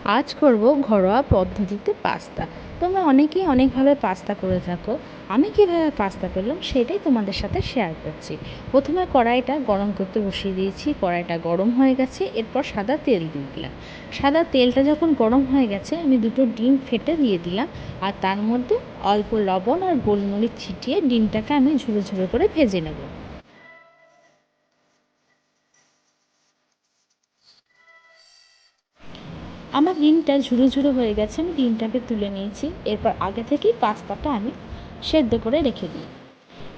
আজ করব ঘরোয়া পদ্ধতিতে পাস্তা। তোমরা অনেকেই অনেকভাবে পাস্তা করে থাকো। আমি কীভাবে পাস্তা করলাম সেটাই তোমাদের সাথে শেয়ার করছি। প্রথমে কড়াইটা গরম করতে বসিয়ে দিয়েছি। কড়াইটা গরম হয়ে গেছে, এরপর সাদা তেল দিয়ে দিলাম। সাদা তেলটা যখন গরম হয়ে গেছে আমি দুটো ডিম ফেটে দিয়ে দিলাম, আর তার মধ্যে অল্প লবণ আর গোলমরিচ ছিটিয়ে ডিমটাকে আমি ঝুরো ঝুরো করে ভেজে নেব। আমার ডিমটা ঝুরো ঝুরো হয়ে গেছে, আমি ডিমটাকে তুলে নিয়েছি। এরপর আগে থেকেই পাস্তাটা আমি সেদ্ধ করে রেখে দিই।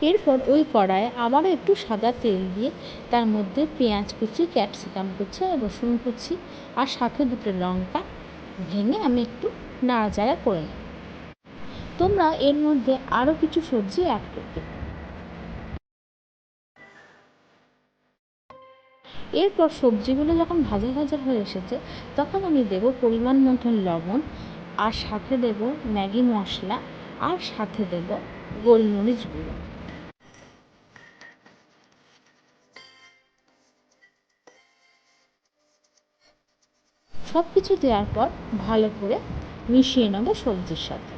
এরপর ওই কড়াইয়ে আবারও একটু সাদা তেল দিয়ে তার মধ্যে পেঁয়াজ কুচি, ক্যাপসিকাম কুচি, রসুন কুচি আর সাথে দুটো লঙ্কা ভেঙে আমি একটু নাড়াচাড়া করে নিই। তোমরা এর মধ্যে আরও কিছু সবজি অ্যাড করতে পারো। এরপর সবজিগুলো যখন ভাজা ভাজা হয়ে এসেছে তখন আমি দেবো পরিমাণ মতন লবণ, আর সাথে দেবো ম্যাগি মশলা, আর সাথে দেবো গোলমরিচ গুঁড়ো। সব কিছু দেওয়ার পর ভালো করে মিশিয়ে নেবো সবজির সাথে।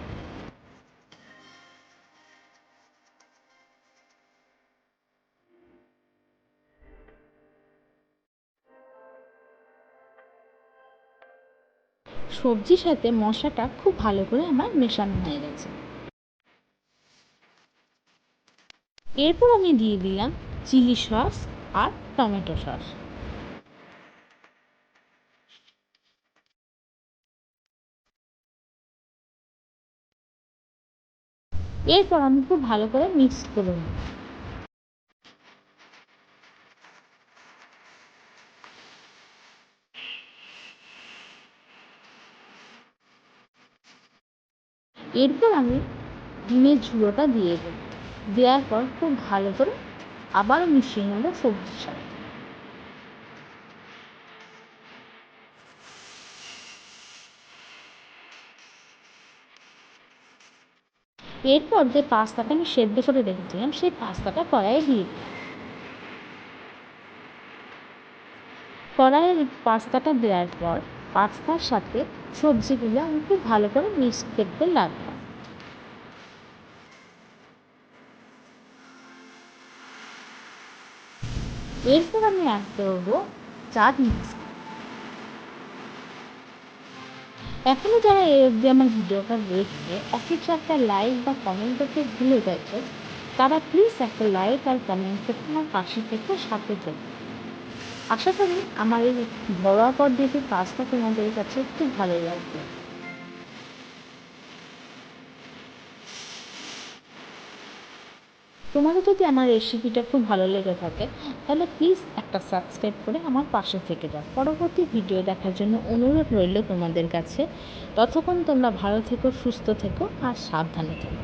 সবজির সাথে মশলাটা খুব ভালো করে আমার মেশানো হয়ে গেছে। এরপর আমি দিয়ে দিলাম চিলি সস আর টমেটো সস। এরপর আমি খুব ভালো করে মিক্স করে নেব। এরপর আমি ডিমের ঝুড়োটা দিয়ে দেবো। দেওয়ার পর খুব ভালো করে আবারও মিশিয়ে নেবো সবজির সাথে। এরপর যে পাস্তাটা আমি সেদ্ধ করে রেখেছিলাম সেই পাস্তাটা কড়াইয়ে দিয়ে দিই। কড়াইয়ে পাস্তাটা দেওয়ার পর পাস্তার সাথে সবজিগুলো আমি খুব ভালো করে মিক্স করতে লাগলাম। এরপর আমি অ্যাড করবো চাট মশলা। এখনও যারা এই অবধি আমার ভিডিওটা দেখছে অথচ একটা লাইক বা কমেন্ট করতে ভুলে গেছে, তারা প্লিজ একটা লাইক আর কমেন্ট করতে আমার পাশে থেকে সাথে দেবে। আশা করি আমার এই ঘরোয়া পদ্ধতির পাস্তা তোমাদের কাছে খুব ভালো লাগবে। তোমাদের যদি আমার রেসিপিটা খুব ভালো লেগে থাকে তাহলে প্লিজ একটা সাবস্ক্রাইব করে আমার পাশে থেকে যাও। পরবর্তী ভিডিও দেখার জন্য অনুরোধ রইল তোমাদের কাছে। ততক্ষণ তোমরা ভালো থেকো, সুস্থ থেকো আর সাবধানে থেকো।